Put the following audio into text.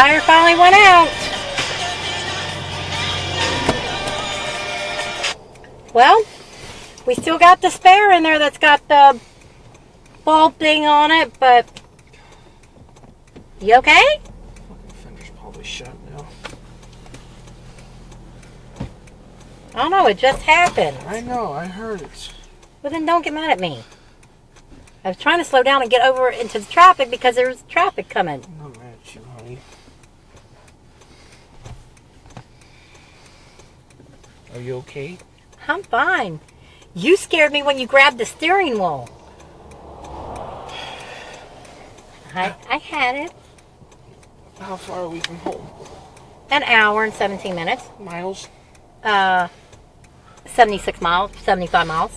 tire finally went out. Well, we still got the spare in there that's got the bulb thing on it, but you okay? The fender's probably shut now. I don't know, it just happened. I know, I heard it. Well, then don't get mad at me. I was trying to slow down and get over into the traffic because there's traffic coming. I'm not mad at you, honey. Are you okay? I'm fine. You scared me when you grabbed the steering wheel. I had it. How far are we from home? An hour and 17 minutes. Miles? 76 miles, 75 miles.